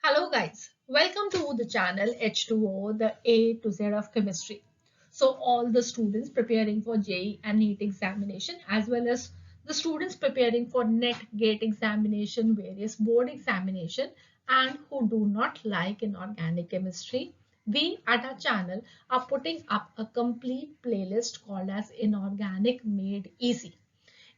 Hello guys, welcome to the channel H2O, the A to Z of chemistry. So all the students preparing for JEE and NEET examination as well as the students preparing for NET, GATE examination, various board examination and who do not like inorganic chemistry, we at our channel are putting up a complete playlist called as Inorganic Made Easy.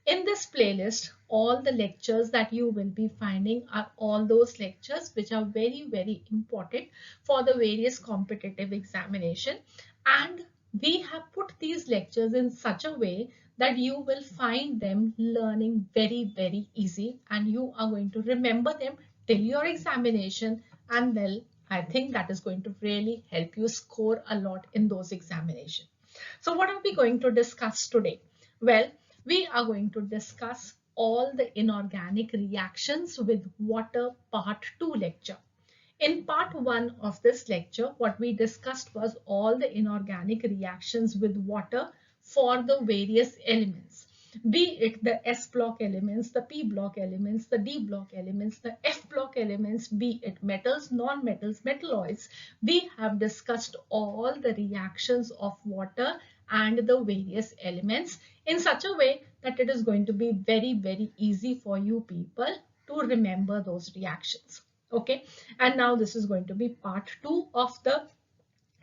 In this playlist, all the lectures that you will be finding are all those lectures which are very important for the various competitive examination. And we have put these lectures in such a way that you will find them learning very easy and you are going to remember them till your examination, and then I think that is going to really help you score a lot in those examinations. So what are we going to discuss today? Well, we are going to discuss all the inorganic reactions with water part 2 lecture. In part 1 of this lecture, what we discussed was all the inorganic reactions with water for the various elements, be it the S block elements, the P block elements, the D block elements, the F block elements, be it metals, non-metals, metalloids. We have discussed all the reactions of water and the various elements in such a way that it is going to be very easy for you people to remember those reactions. Okay, and now this is going to be part 2 of the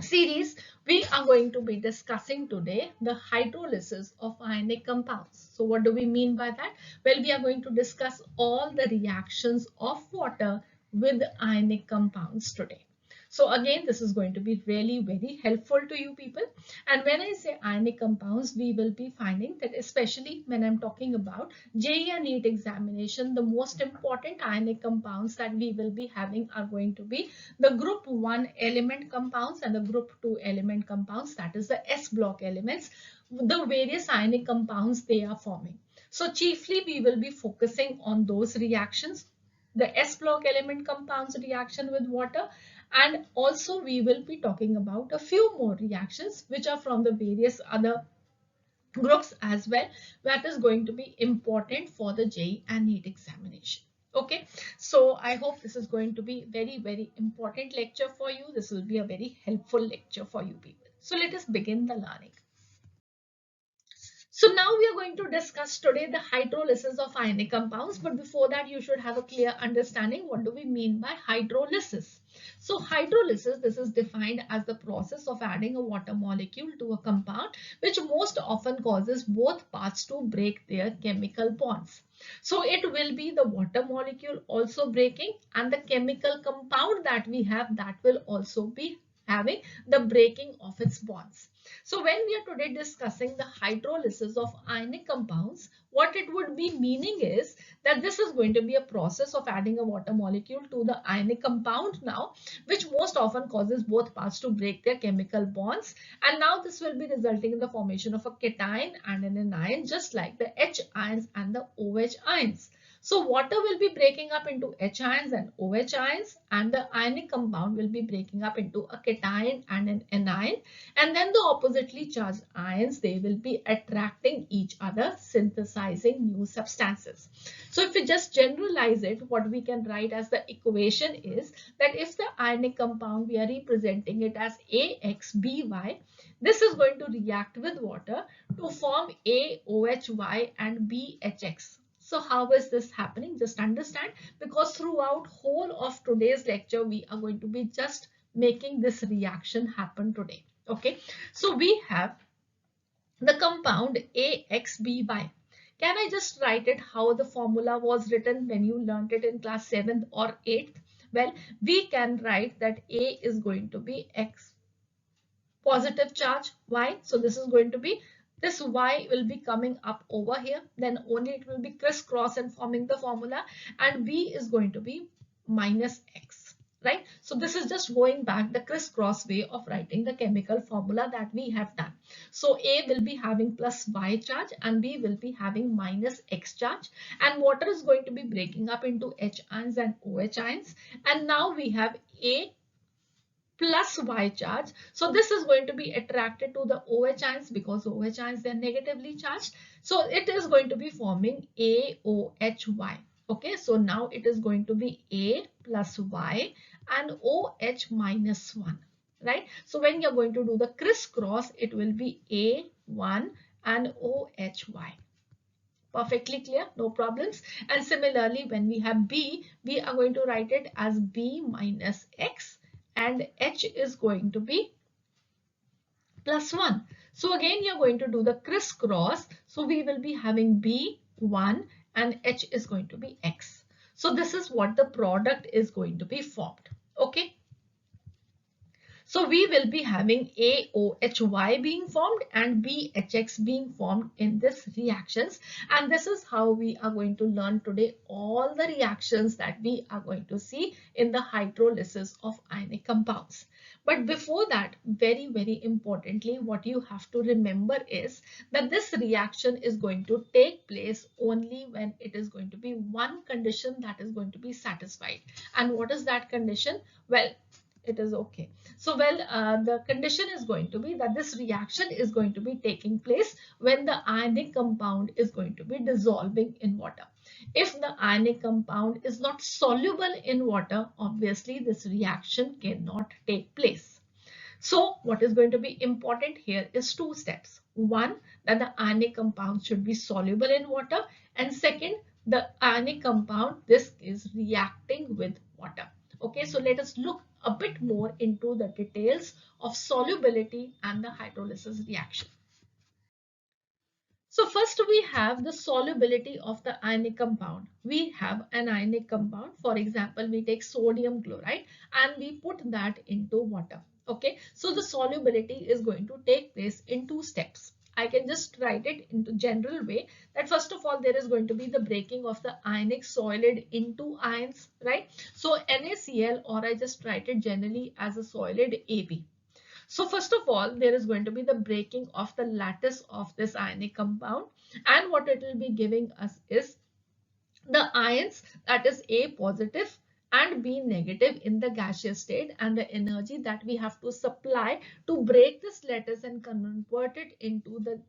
series. We are going to be discussing today the hydrolysis of ionic compounds. So what do we mean by that? Well, we are going to discuss all the reactions of water with ionic compounds today. So again, this is going to be really very helpful to you people. And when I say ionic compounds, we will be finding that especially when I'm talking about JEE and NEET examination, the most important ionic compounds that we will be having are going to be the group 1 element compounds and the group 2 element compounds, that is the S block elements, the various ionic compounds they are forming. So chiefly we will be focusing on those reactions, the S block element compounds reaction with water, and also we will be talking about a few more reactions which are from the various other groups as well, that is going to be important for the JEE and NEET examination. Okay, so I hope this is going to be very important lecture for you. This will be a very helpful lecture for you people. So let us begin the learning. So now we are going to discuss today the hydrolysis of ionic compounds. But before that, you should have a clear understanding what do we mean by hydrolysis. So hydrolysis, this is defined as the process of adding a water molecule to a compound, which most often causes both parts to break their chemical bonds. So it will be the water molecule also breaking and the chemical compound that we have, that will also be having the breaking of its bonds. So when we are today discussing the hydrolysis of ionic compounds, what it would be meaning is that this is going to be a process of adding a water molecule to the ionic compound now, which most often causes both parts to break their chemical bonds. And now this will be resulting in the formation of a cation and an anion, just like the H ions and the OH ions. So water will be breaking up into H ions and OH ions, and the ionic compound will be breaking up into a cation and an anion. And then the oppositely charged ions, they will be attracting each other, synthesizing new substances. So if we just generalize it, what we can write as the equation is that if the ionic compound, we are representing it as AXBY, this is going to react with water to form AOHY and BHX. So how is this happening? Just understand, because throughout whole of today's lecture, we are going to be just making this reaction happen today. Okay, so we have the compound AXBY. Can I just write it how the formula was written when you learned it in class 7th or 8th? Well, we can write that A is going to be X positive charge Y. So this is going to be, this Y will be coming up over here. Then only it will be crisscross and forming the formula. And B is going to be minus X, right? So this is just going back the crisscross way of writing the chemical formula that we have done. So A will be having plus Y charge and B will be having minus X charge. And water is going to be breaking up into H ions and OH ions. And now we have A plus Y charge. So this is going to be attracted to the OH ions because OH ions, they are negatively charged. So it is going to be forming AOHY. Okay, so now it is going to be A plus Y and OH minus 1, right? So when you're going to do the crisscross, it will be A1 and OHY. Perfectly clear, no problems. And similarly, when we have B, we are going to write it as B minus X, and H is going to be plus 1. So again, you're going to do the crisscross. So we will be having B1 and H is going to be X. So this is what the product is going to be formed. Okay. So we will be having AOHY being formed and BHX being formed in this reactions. And this is how we are going to learn today all the reactions that we are going to see in the hydrolysis of ionic compounds. But before that, very, very importantly, what you have to remember is that this reaction is going to take place only when it is going to be one condition that is going to be satisfied. And what is that condition? Well, it is okay. So, the condition is going to be that this reaction is going to be taking place when the ionic compound is going to be dissolving in water. If the ionic compound is not soluble in water, obviously this reaction cannot take place. So what is going to be important here is two steps. One, that the ionic compound should be soluble in water, and second, the ionic compound, this is reacting with water. Okay, so let us look a bit more into the details of solubility and the hydrolysis reaction. So first we have the solubility of the ionic compound. We have an ionic compound. For example, we take sodium chloride and we put that into water. Okay, so the solubility is going to take place in two steps. I can just write it into general way that first of all there is going to be the breaking of the ionic solid into ions, right? So NaCl, or I just write it generally as a solid AB. So first of all, there is going to be the breaking of the lattice of this ionic compound, and what it will be giving us is the ions, that is A positive and B negative in the gaseous state, and the energy that we have to supply to break this lattice and convert it into the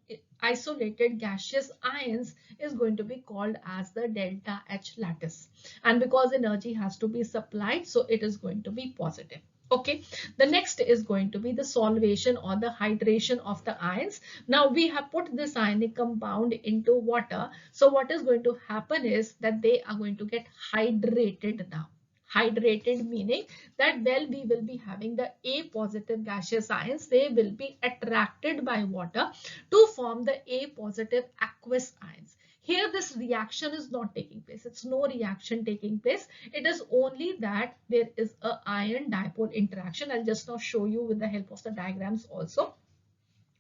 isolated gaseous ions is going to be called as the delta H lattice. And because energy has to be supplied, so it is going to be positive. Okay, the next is going to be the solvation or the hydration of the ions. Now we have put this ionic compound into water. So what is going to happen is that they are going to get hydrated now. Hydrated meaning that, well, we will be having the A positive gaseous ions. They will be attracted by water to form the A positive aqueous ions. Here this reaction is not taking place. It's no reaction taking place. It is only that there is a ion dipole interaction. I'll just now show you with the help of the diagrams also.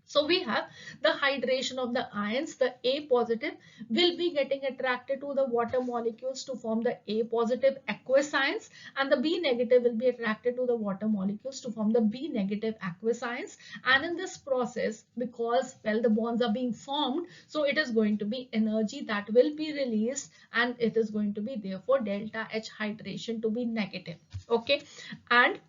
So we have the hydration of the ions. The A positive will be getting attracted to the water molecules to form the A positive aqueous ions, and the B negative will be attracted to the water molecules to form the B negative aqueous ions. And in this process, because, well, the bonds are being formed, so it is going to be energy that will be released, and it is going to be therefore delta H hydration to be negative. Okay, and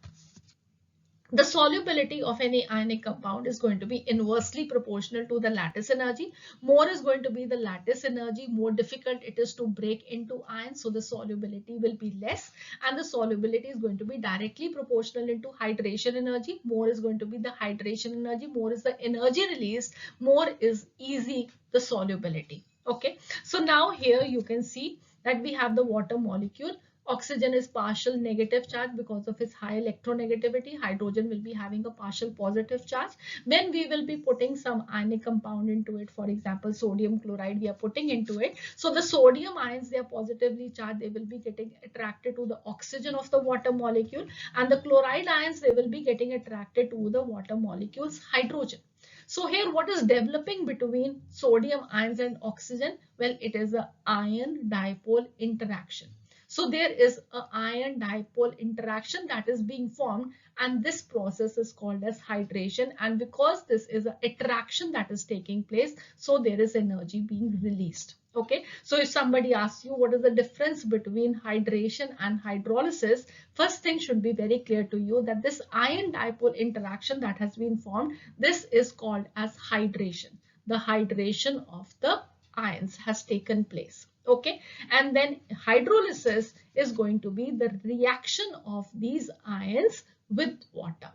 the solubility of any ionic compound is going to be inversely proportional to the lattice energy. More is going to be the lattice energy, more difficult it is to break into ions, so the solubility will be less, and the solubility is going to be directly proportional into hydration energy. More is going to be the hydration energy, more is the energy released, more is easy the solubility. Okay, so now here you can see that we have the water molecule. Oxygen is partial negative charge because of its high electronegativity. Hydrogen will be having a partial positive charge. Then we will be putting some ionic compound into it. For example, sodium chloride we are putting into it. So the sodium ions, they are positively charged. They will be getting attracted to the oxygen of the water molecule. And the chloride ions, they will be getting attracted to the water molecule's hydrogen. So here what is developing between sodium ions and oxygen? Well, it is an ion dipole interaction. So there is an ion dipole interaction that is being formed, and this process is called as hydration. And because this is an attraction that is taking place, so there is energy being released. Okay, so if somebody asks you what is the difference between hydration and hydrolysis, first thing should be very clear to you that this ion dipole interaction that has been formed, this is called as hydration. The hydration of the ions has taken place. Okay, and then hydrolysis is going to be the reaction of these ions with water.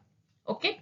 Okay,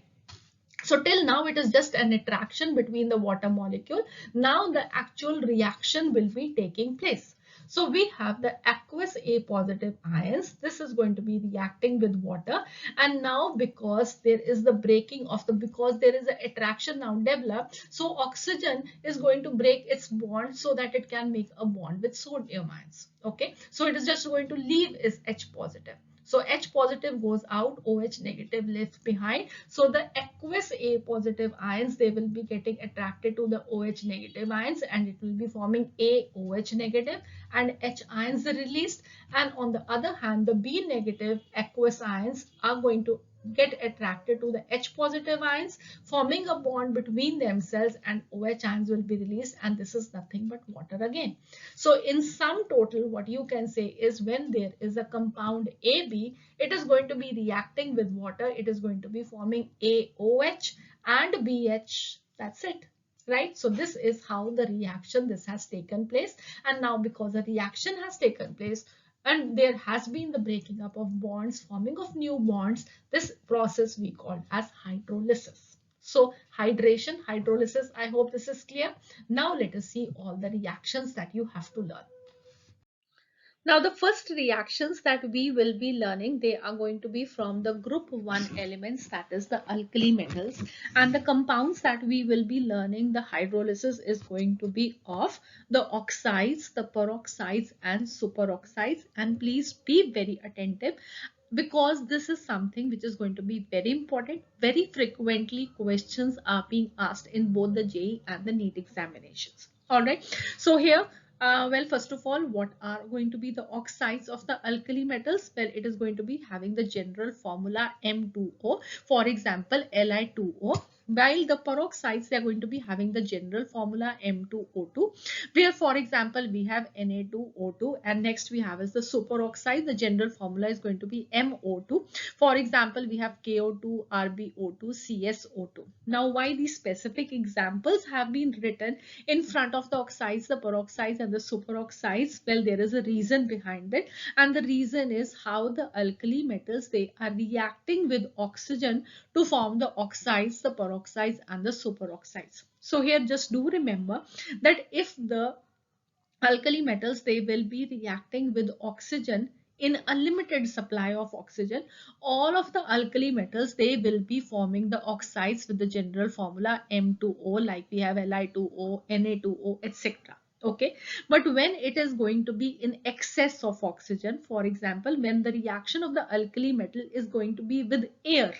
so till now it is just an attraction between the water molecule. Now the actual reaction will be taking place. So we have the aqueous A positive ions. This is going to be reacting with water, and now because there is the breaking of the, because there is an attraction now developed, so oxygen is going to break its bond so that it can make a bond with sodium ions. Okay, so it is just going to leave is H positive. So H positive goes out, OH negative left behind. So the aqueous A positive ions, they will be getting attracted to the OH negative ions, and it will be forming AOH negative, and H ions are released. And on the other hand, the B negative aqueous ions are going to get attracted to the H positive ions, forming a bond between themselves, and OH ions will be released, and this is nothing but water again. So in sum total, what you can say is when there is a compound AB, it is going to be reacting with water. It is going to be forming AOH and BH. That's it. Right. So this is how the reaction, this has taken place. And now because the reaction has taken place and there has been the breaking up of bonds, forming of new bonds, this process we call as hydrolysis. So hydration, hydrolysis, I hope this is clear. Now let us see all the reactions that you have to learn. Now the first reactions that we will be learning, they are going to be from the group 1 elements, that is the alkali metals, and the compounds that we will be learning, the hydrolysis is going to be of the oxides, the peroxides and superoxides. And please be very attentive because this is something which is going to be very important. Very frequently questions are being asked in both the JEE and the NEET examinations. All right, so here well, first of all, what are going to be the oxides of the alkali metals? Well, it is going to be having the general formula M2O, for example, Li2O. While the peroxides, they are going to be having the general formula M2O2, where, for example, we have Na2O2, and next we have is the superoxide. The general formula is going to be MO2. For example, we have KO2, RbO2, CSO2. Now, why these specific examples have been written in front of the oxides, the peroxides and the superoxides? Well, there is a reason behind it, and the reason is how the alkali metals, they are reacting with oxygen to form the oxides, the peroxides and the superoxides. So here just do remember that if the alkali metals, they will be reacting with oxygen in a limited supply of oxygen, all of the alkali metals, they will be forming the oxides with the general formula M2O, like we have Li2O, Na2O, etc. Okay, but when it is going to be in excess of oxygen, for example, when the reaction of the alkali metal is going to be with air,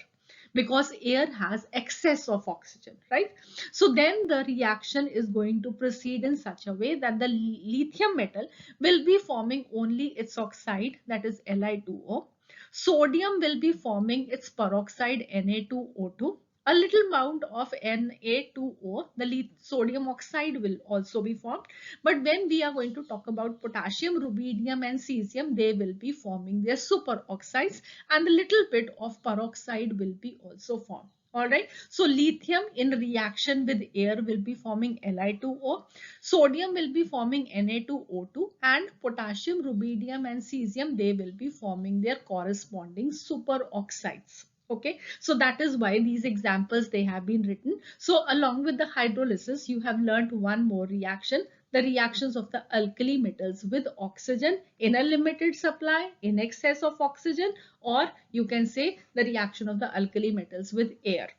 because air has excess of oxygen, right? So then the reaction is going to proceed in such a way that the lithium metal will be forming only its oxide, that is Li2O. Sodium will be forming its peroxide Na2O2. A little amount of Na2O, the sodium oxide, will also be formed. But when we are going to talk about potassium, rubidium and cesium, they will be forming their superoxides, and a little bit of peroxide will be also formed. All right, so lithium in reaction with air will be forming Li2O, sodium will be forming Na2O2, and potassium, rubidium and cesium, they will be forming their corresponding superoxides. Okay, so that is why these examples, they have been written. So along with the hydrolysis, you have learned one more reaction, the reactions of the alkali metals with oxygen in a limited supply, in excess of oxygen, or you can say the reaction of the alkali metals with air.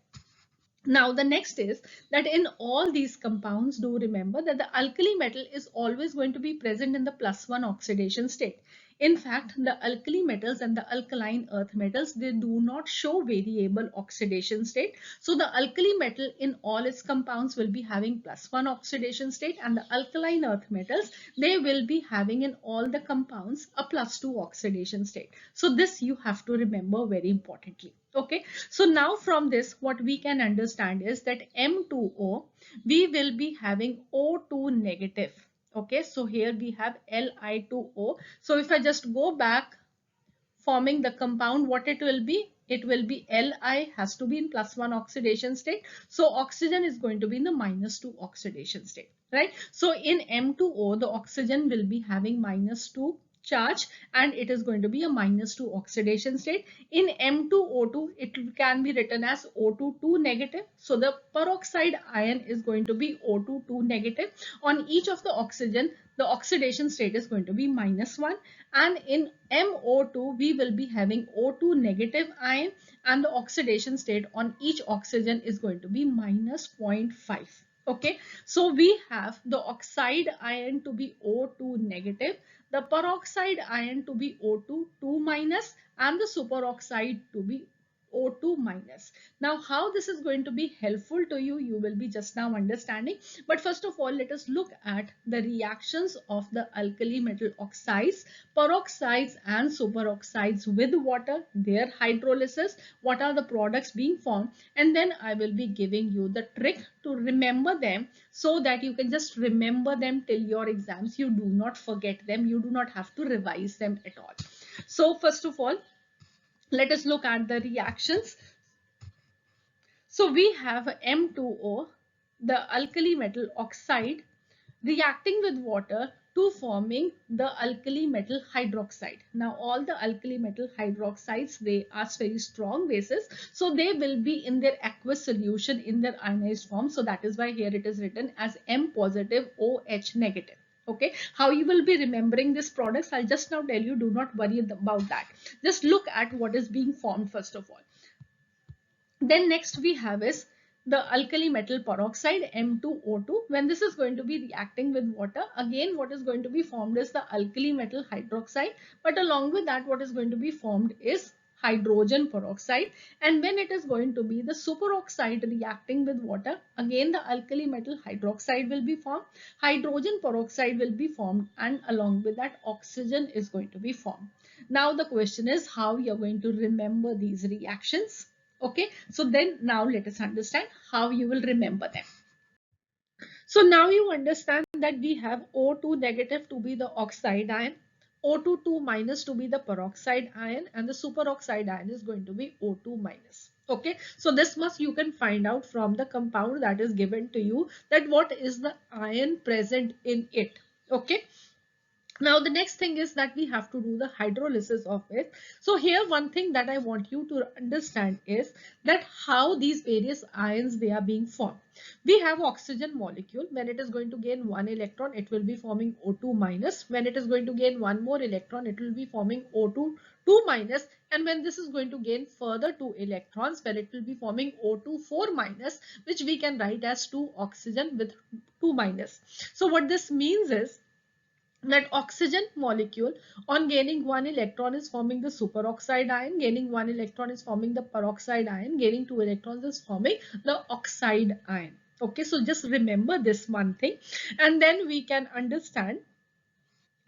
Now the next is that in all these compounds, do remember that the alkali metal is always going to be present in the +1 oxidation state. In fact, the alkali metals and the alkaline earth metals, they do not show variable oxidation state. So the alkali metal in all its compounds will be having +1 oxidation state, and the alkaline earth metals, they will be having in all the compounds a +2 oxidation state. So this you have to remember very importantly. Okay, so now from this, what we can understand is that M2O, we will be having O2 negative. Okay, so here we have Li2O. So if I just go back, forming the compound, what it will be? it will be Li has to be in +1 oxidation state. So oxygen is going to be in the -2 oxidation state, right? So in M2O, the oxygen will be having -2 charge and it is going to be a -2 oxidation state. In M2O2, it can be written as O2 negative. So the peroxide ion is going to be O2 negative. On each of the oxygen, the oxidation state is going to be -1. And in MO2, we will be having O2 negative ion and the oxidation state on each oxygen is going to be -0.5. Okay, so we have the oxide ion to be O2 negative, the peroxide ion to be O2 minus, and the superoxide to be O2 minus. Now, how this is going to be helpful to you, you will be just now understanding. But first of all, let us look at the reactions of the alkali metal oxides, peroxides and superoxides with water, their hydrolysis, what are the products being formed, and then I will be giving you the trick to remember them so that you can just remember them till your exams. You do not forget them. You do not have to revise them at all. So first of all, let us look at the reactions. So we have M2O, the alkali metal oxide, reacting with water to forming the alkali metal hydroxide. Now all the alkali metal hydroxides, they are very strong bases, so they will be in their aqueous solution in their ionized form. So that is why here it is written as M positive OH negative. Okay, how you will be remembering these products, I'll just now tell you. Do not worry about that. Just look at what is being formed first of all. Then next we have is the alkali metal peroxide M2O2. When this is going to be reacting with water, again what is going to be formed is the alkali metal hydroxide, but along with that what is going to be formed is hydrogen peroxide. And when it is going to be the superoxide reacting with water, again the alkali metal hydroxide will be formed, hydrogen peroxide will be formed, and along with that oxygen is going to be formed. Now the question is how you're going to remember these reactions. Okay, so then now let us understand how you will remember them. So now you understand that we have O2 negative to be the oxide ion, O2 minus to be the peroxide ion, and the superoxide ion is going to be O2 minus. Okay, so this much you can find out from the compound that is given to you, that what is the ion present in it. Okay. Now the next thing is that we have to do the hydrolysis of it. So here one thing that I want you to understand is that how these various ions, they are being formed. We have oxygen molecule. When it is going to gain one electron, it will be forming O2 minus. When it is going to gain one more electron, it will be forming O2 minus. And when this is going to gain further 2 electrons, well, it will be forming O2 minus, which we can write as 2 oxygen with 2 minus. So what this means is that oxygen molecule on gaining one electron is forming the superoxide ion, gaining one electron is forming the peroxide ion, gaining 2 electrons is forming the oxide ion. Okay, so just remember this one thing, and then we can understand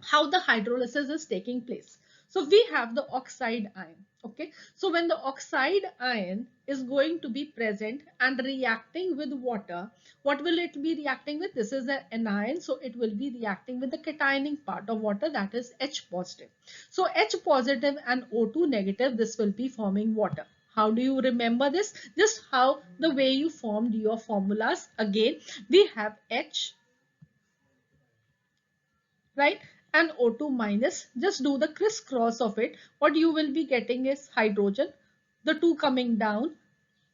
how the hydrolysis is taking place. So we have the oxide ion. Okay, so when the oxide ion is going to be present and reacting with water, what will it be reacting with? This is an anion, so it will be reacting with the cationing part of water, that is H positive. So H positive and O2 negative, this will be forming water. How do you remember this? Just how the way you formed your formulas. Again, we have H, right, and O2 minus. Just do the crisscross of it. What you will be getting is hydrogen, the two coming down,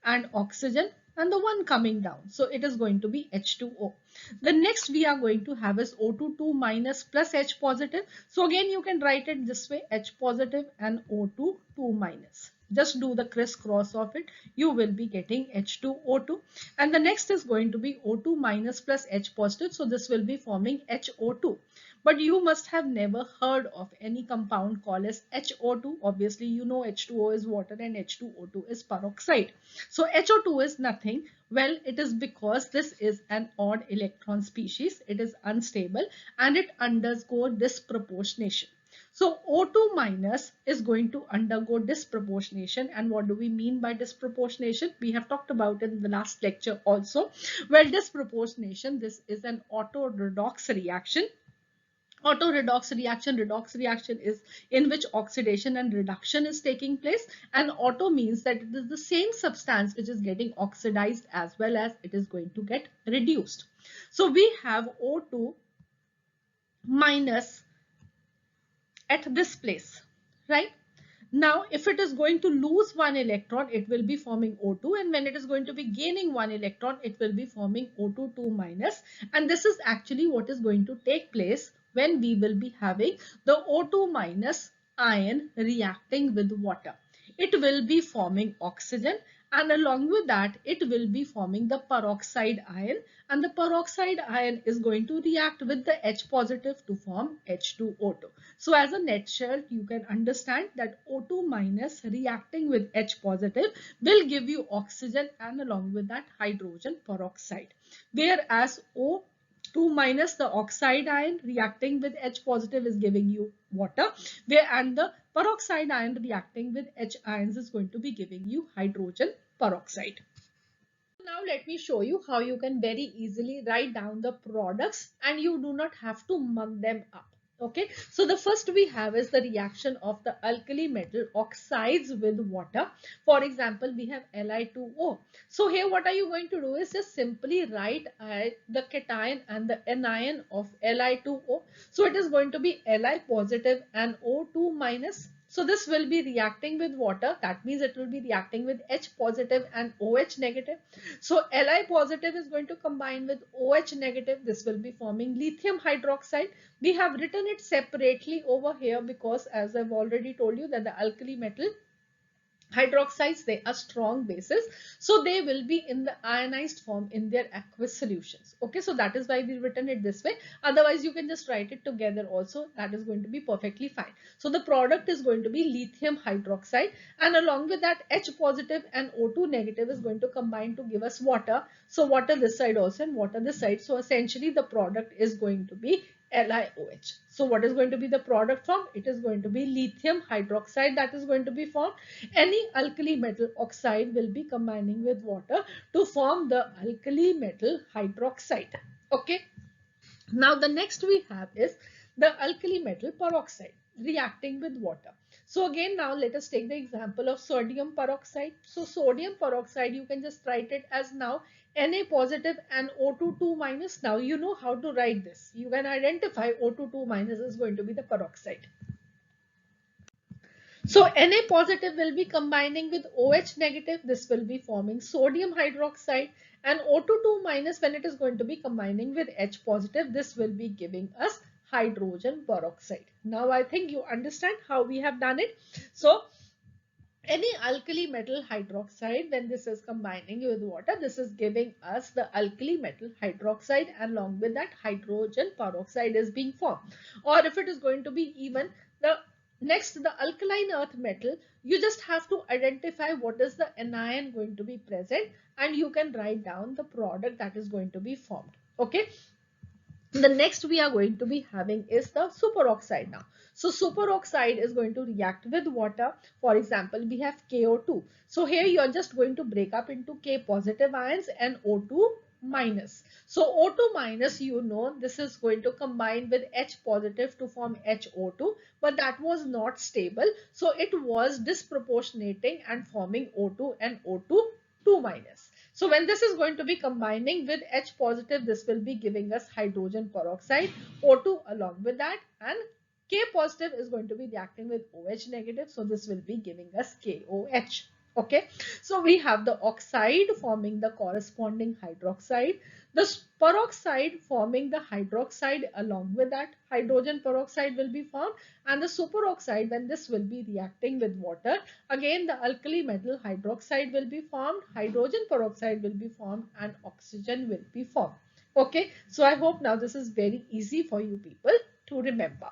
and oxygen, and the one coming down. So it is going to be H2O. The next we are going to have is O2 minus plus H positive. So again you can write it this way, H positive and O2 minus. Just do the crisscross of it. You will be getting H2O2. And the next is going to be O2 minus plus H positive. So this will be forming HO2. But you must have never heard of any compound called as HO2. Obviously, you know H2O is water and H2O2 is peroxide. So HO2 is nothing. Well, it is because this is an odd electron species. It is unstable and it undergoes disproportionation. So O2 minus is going to undergo disproportionation. And what do we mean by disproportionation? We have talked about it in the last lecture also. Well, disproportionation, this is an auto redox reaction. Auto redox reaction is in which oxidation and reduction is taking place, and auto means that it is the same substance which is getting oxidized as well as it is going to get reduced. So we have O2 minus at this place, right? Now, if it is going to lose one electron, it will be forming O2, and when it is going to be gaining one electron, it will be forming O2 2 minus, and this is actually what is going to take place when we will be having the O2 minus ion reacting with water. It will be forming oxygen, and along with that it will be forming the peroxide ion, and the peroxide ion is going to react with the H positive to form H2O2. So as a nutshell, you can understand that O2 minus reacting with H positive will give you oxygen and along with that hydrogen peroxide, whereas O2 minus, the oxide ion reacting with H positive, is giving you water, and the peroxide ion reacting with H ions is going to be giving you hydrogen peroxide. Now let me show you how you can very easily write down the products and you do not have to mug them up. Okay, so the first we have is the reaction of the alkali metal oxides with water. For example, we have Li2O. So here what are you going to do is just simply write the cation and the anion of Li2O. So it is going to be Li positive and O2 minus. So this will be reacting with water. That means it will be reacting with H positive and OH negative. So Li positive is going to combine with OH negative. This will be forming lithium hydroxide. We have written it separately over here because, as I've already told you, that the alkali metal hydroxides, they are strong bases, so they will be in the ionized form in their aqueous solutions. Okay, so that is why we've written it this way. Otherwise you can just write it together also, that is going to be perfectly fine. So the product is going to be lithium hydroxide, and along with that H positive and O2 negative is going to combine to give us water. So water this side also and water this side. So essentially the product is going to be LiOH. So what is going to be the product form? It is going to be lithium hydroxide that is going to be formed. Any alkali metal oxide will be combining with water to form the alkali metal hydroxide. Okay. Now the next we have is the alkali metal peroxide reacting with water. So again, now let us take the example of sodium peroxide. So sodium peroxide, you can just write it as now Na positive and O2 2 minus. Now you know how to write this. You can identify O2 2 minus is going to be the peroxide. So Na positive will be combining with OH negative. This will be forming sodium hydroxide, and O2 2 minus, when it is going to be combining with H positive, this will be giving us hydrogen peroxide. Now I think you understand how we have done it. So any alkali metal hydroxide, when this is combining with water, this is giving us the alkali metal hydroxide, and along with that hydrogen peroxide is being formed. Or if it is going to be even the next, the alkaline earth metal, you just have to identify what is the anion going to be present, and you can write down the product that is going to be formed. Okay. The next we are going to be having is the superoxide now. So superoxide is going to react with water. For example, we have KO2. So here you are just going to break up into K positive ions and O2 minus. So O2 minus, you know, this is going to combine with H positive to form HO2, but that was not stable. So it was disproportionating and forming O2 and O2 2 minus. So when this is going to be combining with H positive, this will be giving us hydrogen peroxide, O2 along with that, and K positive is going to be reacting with OH negative. So this will be giving us KOH. Okay, so we have the oxide forming the corresponding hydroxide, the peroxide forming the hydroxide, along with that hydrogen peroxide will be formed, and the superoxide, when this will be reacting with water, again the alkali metal hydroxide will be formed, hydrogen peroxide will be formed, and oxygen will be formed. Okay, so I hope now this is very easy for you people to remember.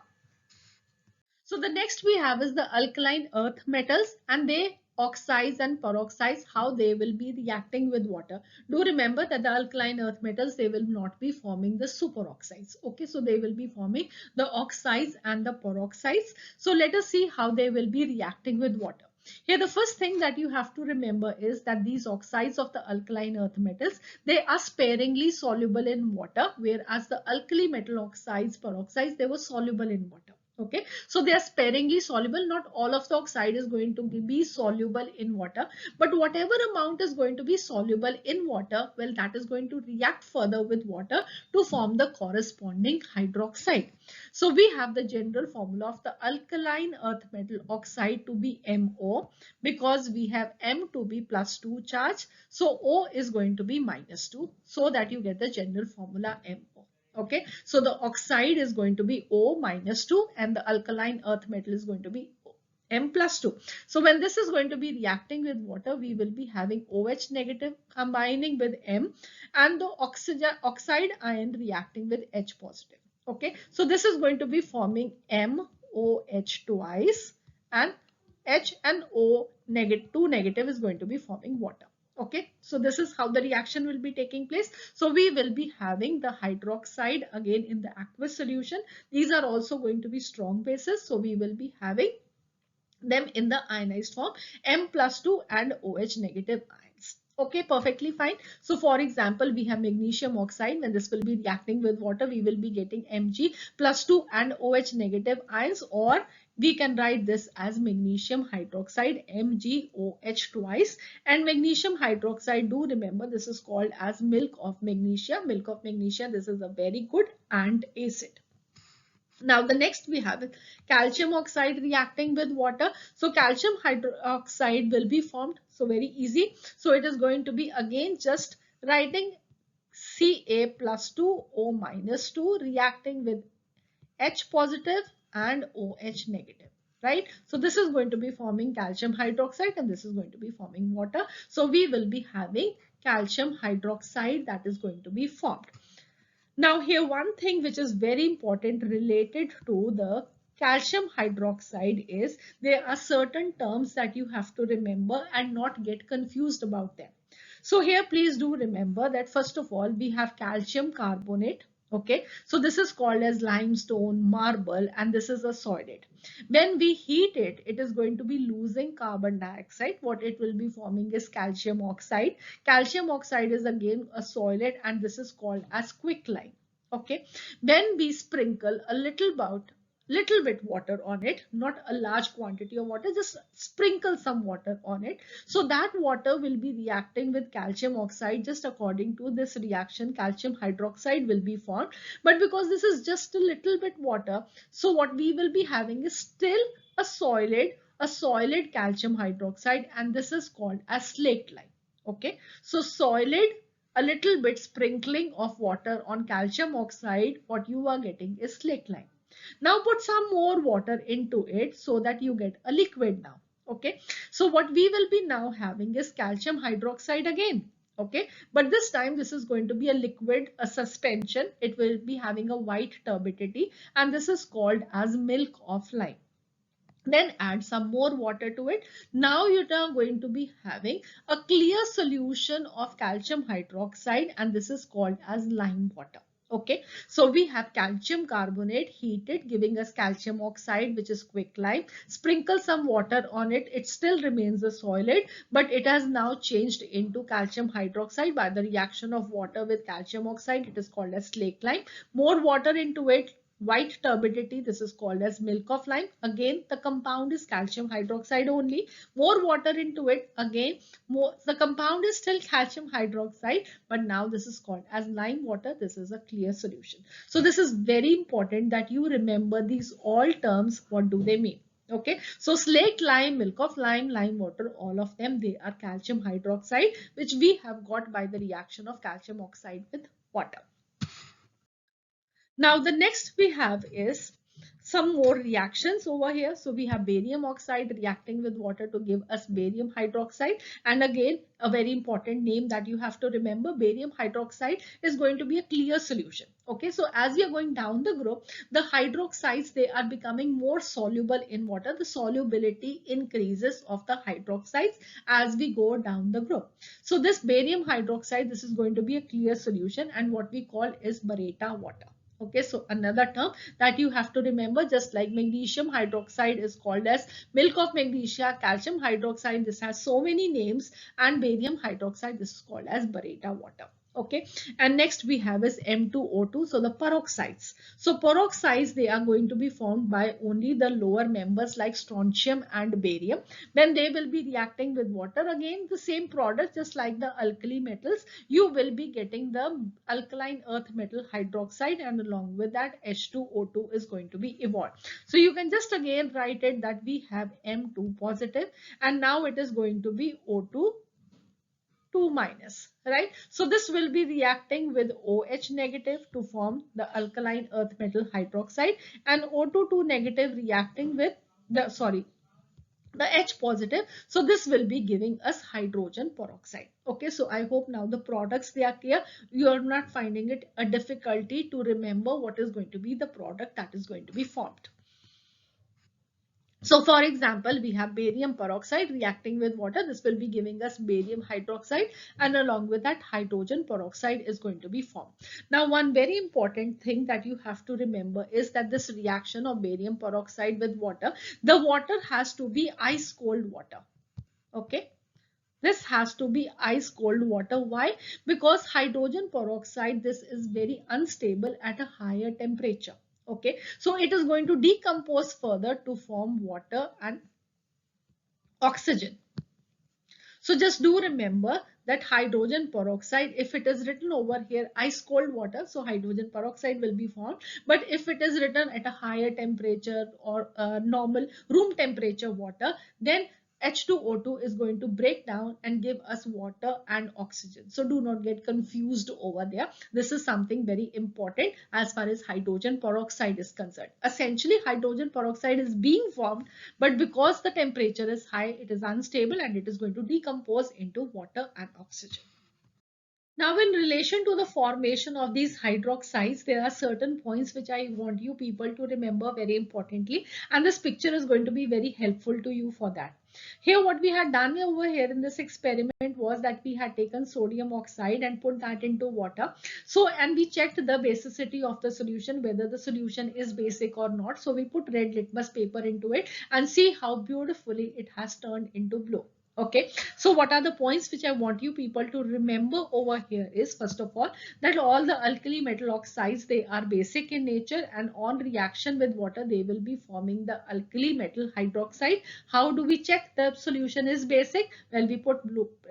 So the next we have is the alkaline earth metals, and they oxides and peroxides, how they will be reacting with water. Do remember that the alkaline earth metals, they will not be forming the superoxides. Okay, so they will be forming the oxides and the peroxides. So let us see how they will be reacting with water. Here, the first thing that you have to remember is that these oxides of the alkaline earth metals, they are sparingly soluble in water, whereas the alkali metal oxides, peroxides, they were soluble in water. Okay, so they are sparingly soluble. Not all of the oxide is going to be soluble in water, but whatever amount is going to be soluble in water, well, that is going to react further with water to form the corresponding hydroxide. So we have the general formula of the alkaline earth metal oxide to be MO, because we have M to be +2 charge. So O is going to be -2, so that you get the general formula MO. Okay, so the oxide is going to be O -2 and the alkaline earth metal is going to be M+2. So when this is going to be reacting with water, we will be having OH negative combining with M and the oxide ion reacting with H positive. Okay, so this is going to be forming MOH twice, and H and O negative, 2 negative is going to be forming water. Okay, so this is how the reaction will be taking place. So we will be having the hydroxide again in the aqueous solution. These are also going to be strong bases. So we will be having them in the ionized form, M+2 and OH negative ions. Okay, perfectly fine. So for example, we have magnesium oxide. When this will be reacting with water, we will be getting Mg+2 and OH negative ions, or we can write this as magnesium hydroxide, MgOH twice. And magnesium hydroxide, do remember, this is called as milk of magnesia. Milk of magnesia, this is a very good antacid. Now the next we have calcium oxide reacting with water. So calcium hydroxide will be formed. So very easy. So it is going to be again just writing Ca+2 O -2 reacting with H positive and OH negative. Right. So this is going to be forming calcium hydroxide and this is going to be forming water. So we will be having calcium hydroxide that is going to be formed. Now here one thing which is very important related to the calcium hydroxide is there are certain terms that you have to remember and not get confused about them. So here please do remember that first of all we have calcium carbonate. Okay, so this is called as limestone, marble, and this is a solid. When we heat it, it is going to be losing carbon dioxide. What it will be forming is calcium oxide. Calcium oxide is again a solid and this is called as quicklime. Okay, when we sprinkle a little bit water on it, not a large quantity of water, just sprinkle some water on it. So that water will be reacting with calcium oxide. Just according to this reaction, calcium hydroxide will be formed. But because this is just a little bit water, so what we will be having is still a solid calcium hydroxide, and this is called as slaked lime. Okay, so solid, a little bit sprinkling of water on calcium oxide, what you are getting is slaked lime. Now put some more water into it so that you get a liquid now. Okay, so what we will be now having is calcium hydroxide again. Okay, but this time this is going to be a liquid, a suspension. It will be having a white turbidity and this is called as milk of lime. Then add some more water to it. Now you are going to be having a clear solution of calcium hydroxide and this is called as lime water. Okay, so we have calcium carbonate heated giving us calcium oxide, which is quicklime. Sprinkle some water on it. It still remains a solid, but it has now changed into calcium hydroxide by the reaction of water with calcium oxide. It is called as slaked lime. More water into it, white turbidity, this is called as milk of lime. Again the compound is calcium hydroxide only. More water into it, again the compound is still calcium hydroxide, but now this is called as lime water. This is a clear solution. So this is very important that you remember these all terms. What do they mean? Okay, so slaked lime, milk of lime, lime water, all of them, they are calcium hydroxide, which we have got by the reaction of calcium oxide with water. Now the next we have is some more reactions over here. So we have barium oxide reacting with water to give us barium hydroxide. And again, a very important name that you have to remember, barium hydroxide is going to be a clear solution. Okay, so as we are going down the group, the hydroxides, they are becoming more soluble in water. The solubility increases of the hydroxides as we go down the group. So this barium hydroxide, this is going to be a clear solution and what we call is Baretta water. Okay, so another term that you have to remember, just like magnesium hydroxide is called as milk of magnesia, calcium hydroxide, this has so many names, and barium hydroxide, this is called as Barata water. Okay, and next we have is M2O2, so the peroxides. So peroxides, they are going to be formed by only the lower members like strontium and barium. When they will be reacting with water, again the same product, just like the alkali metals, you will be getting the alkaline earth metal hydroxide, and along with that H2O2 is going to be evolved. So you can just again write it that we have M2 positive, and now it is going to be O2 2 minus, right? So this will be reacting with OH negative to form the alkaline earth metal hydroxide, and O2 2 negative reacting with the H positive. So this will be giving us hydrogen peroxide. Okay, so I hope now the products, they are clear. You are not finding it a difficulty to remember what is going to be the product that is going to be formed. So for example, we have barium peroxide reacting with water. This will be giving us barium hydroxide, and along with that hydrogen peroxide is going to be formed. Now, one very important thing that you have to remember is that this reaction of barium peroxide with water, the water has to be ice cold water. Okay. This has to be ice cold water. Why? Because hydrogen peroxide, this is very unstable at a higher temperature. Okay, so it is going to decompose further to form water and oxygen. So just do remember that hydrogen peroxide, if it is written over here ice cold water, so hydrogen peroxide will be formed. But if it is written at a higher temperature or normal room temperature water, then H2O2 is going to break down and give us water and oxygen. So do not get confused over there. This is something very important as far as hydrogen peroxide is concerned. Essentially, hydrogen peroxide is being formed, but because the temperature is high, it is unstable and it is going to decompose into water and oxygen. Now, in relation to the formation of these hydroxides, there are certain points which I want you people to remember very importantly, and this picture is going to be very helpful to you for that. Here, what we had done over here in this experiment was that we had taken sodium oxide and put that into water. So, and we checked the basicity of the solution, whether the solution is basic or not. So, we put red litmus paper into it and see how beautifully it has turned into blue. Okay, so what are the points which I want you people to remember over here is, first of all, that all the alkali metal oxides, they are basic in nature, and on reaction with water they will be forming the alkali metal hydroxide. How do we check the solution is basic? Well, we put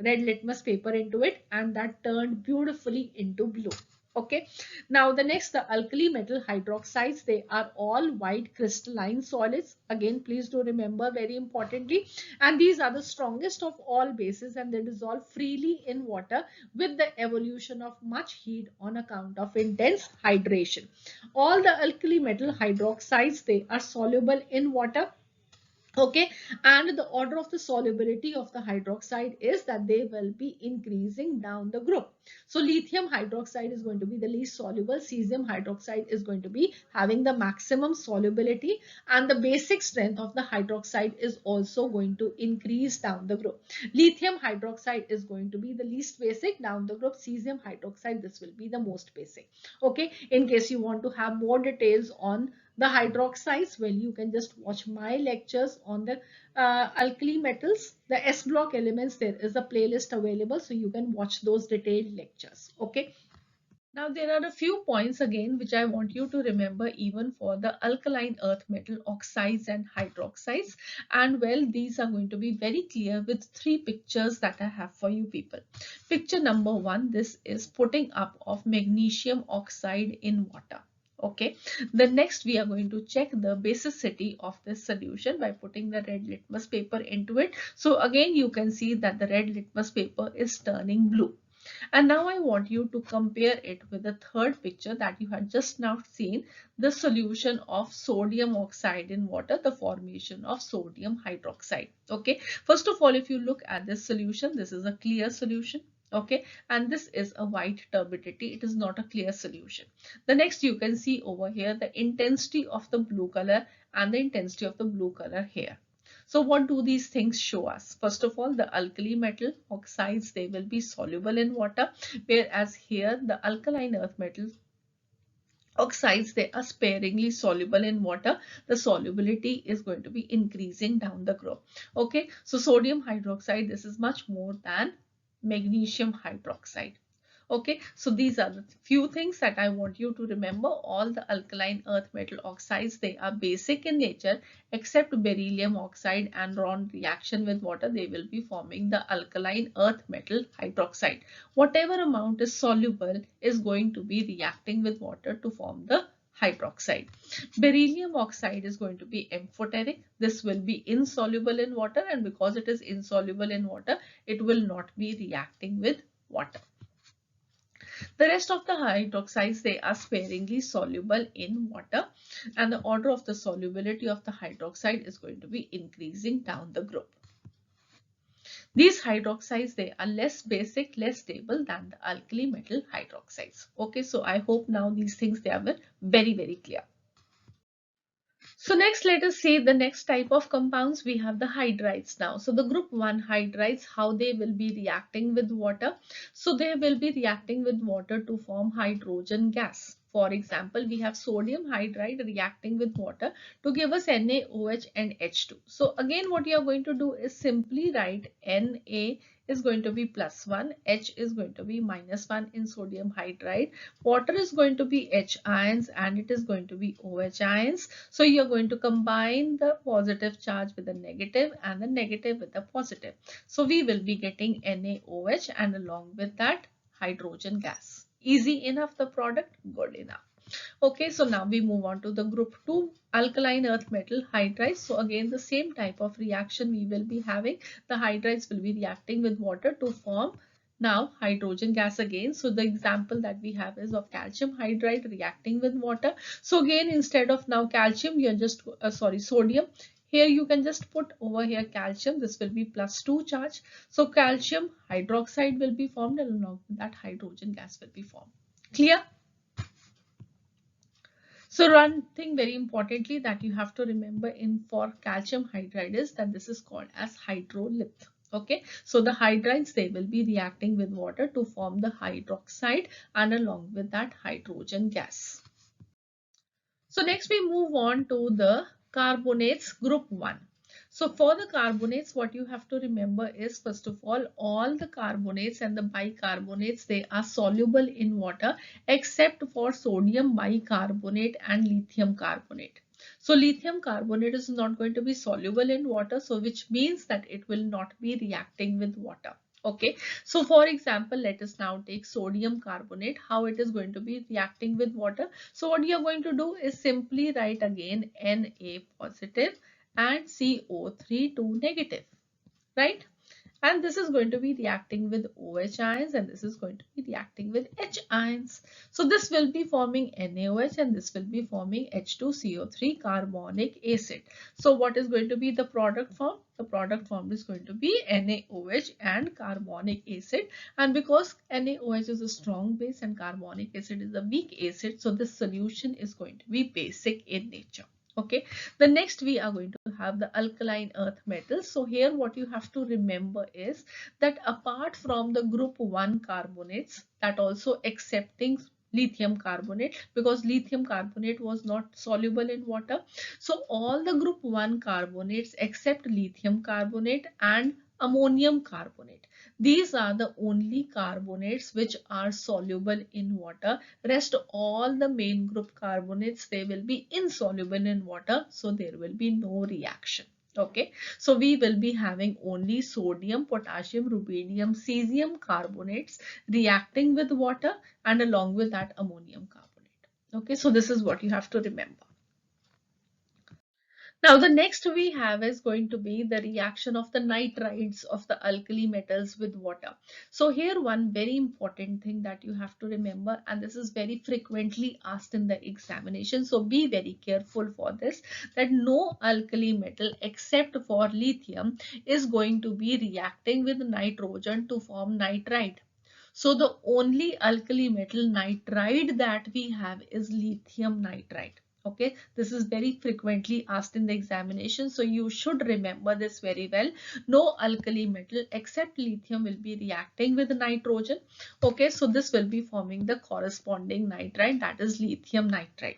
red litmus paper into it and that turned beautifully into blue. Okay, now the next, the alkali metal hydroxides, they are all white crystalline solids. Again, please do remember very importantly, and these are the strongest of all bases, and they dissolve freely in water with the evolution of much heat on account of intense hydration. All the alkali metal hydroxides, they are soluble in water. Okay, and the order of the solubility of the hydroxide is that they will be increasing down the group. So lithium hydroxide is going to be the least soluble, cesium hydroxide is going to be having the maximum solubility, and the basic strength of the hydroxide is also going to increase down the group. Lithium hydroxide is going to be the least basic down the group. Cesium hydroxide, this will be the most basic. Okay, in case you want to have more details on the hydroxides, well, you can just watch my lectures on the alkali metals, the S block elements. There is a playlist available, so you can watch those detailed lectures. Okay, now there are a few points again which I want you to remember even for the alkaline earth metal oxides and hydroxides, and well, these are going to be very clear with three pictures that I have for you people. Picture number one, this is putting up of magnesium oxide in water. Okay, the next we are going to check the basicity of this solution by putting the red litmus paper into it. So again, you can see that the red litmus paper is turning blue. And now I want you to compare it with the third picture that you had just now seen, the solution of sodium oxide in water, the formation of sodium hydroxide. Okay, first of all, if you look at this solution, this is a clear solution. Okay, and this is a white turbidity, it is not a clear solution. The next, you can see over here the intensity of the blue color and the intensity of the blue color here. So what do these things show us? First of all, the alkali metal oxides, they will be soluble in water, whereas here the alkaline earth metal oxides, they are sparingly soluble in water. The solubility is going to be increasing down the group. Okay, so sodium hydroxide, this is much more than magnesium hydroxide. Okay, so these are the few things that I want you to remember. All the alkaline earth metal oxides, they are basic in nature, except beryllium oxide, and on reaction with water, they will be forming the alkaline earth metal hydroxide. Whatever amount is soluble is going to be reacting with water to form the hydroxide. Beryllium oxide is going to be amphoteric. This will be insoluble in water, and because it is insoluble in water, it will not be reacting with water. The rest of the hydroxides, they are sparingly soluble in water, and the order of the solubility of the hydroxide is going to be increasing down the group. These hydroxides, they are less basic, less stable than the alkali metal hydroxides. Okay, so I hope now these things, they are very, very clear. So next, let us see the next type of compounds. We have the hydrides now. So the group 1 hydrides, how they will be reacting with water. So they will be reacting with water to form hydrogen gas. For example, we have sodium hydride reacting with water to give us NaOH and H2. So again, what you are going to do is simply write Na is going to be +1, H is going to be -1 in sodium hydride. Water is going to be H ions and it is going to be OH ions. So you're going to combine the positive charge with the negative and the negative with the positive. So we will be getting NaOH and along with that hydrogen gas. Easy enough the product? Good enough. Okay, so now we move on to the group 2 alkaline earth metal hydrides. So again, the same type of reaction we will be having. The hydrides will be reacting with water to form now hydrogen gas again. So the example that we have is of calcium hydride reacting with water. So again, instead of now calcium, we are just sodium. Here you can just put over here calcium. This will be +2 charge. So calcium hydroxide will be formed and along with that hydrogen gas will be formed. Clear? So one thing very importantly that you have to remember in for calcium hydride is that this is called as hydrolith. Okay, so the hydrides, they will be reacting with water to form the hydroxide and along with that hydrogen gas. So next we move on to the carbonates group 1. So for the carbonates, what you have to remember is, first of all the carbonates and the bicarbonates, they are soluble in water except for sodium bicarbonate and lithium carbonate. So lithium carbonate is not going to be soluble in water, so which means that it will not be reacting with water. Okay, so for example, let us now take sodium carbonate, how it is going to be reacting with water. So what you are going to do is simply write again Na positive and CO3 2 negative, right? And this is going to be reacting with OH ions and this is going to be reacting with H ions. So this will be forming NaOH and this will be forming H2CO3 carbonic acid. So what is going to be the product form? The product form is going to be NaOH and carbonic acid, and because NaOH is a strong base and carbonic acid is a weak acid, so this solution is going to be basic in nature. Okay, the next we are going to have the alkaline earth metals. So here what you have to remember is that apart from the group 1 carbonates, that also accepting lithium carbonate, because lithium carbonate was not soluble in water. So all the group 1 carbonates except lithium carbonate and ammonium carbonate, these are the only carbonates which are soluble in water. Rest all the main group carbonates, they will be insoluble in water, so there will be no reaction. Okay, so we will be having only sodium, potassium, rubidium, cesium carbonates reacting with water and along with that ammonium carbonate. Okay, so this is what you have to remember. Now the next we have is going to be the reaction of the nitrides of the alkali metals with water. So here one very important thing that you have to remember, and this is very frequently asked in the examination, so be very careful for this, that no alkali metal except for lithium is going to be reacting with nitrogen to form nitride. So the only alkali metal nitride that we have is lithium nitride. Okay, this is very frequently asked in the examination, so you should remember this very well. No alkali metal except lithium will be reacting with nitrogen. Okay, so this will be forming the corresponding nitride, that is lithium nitride.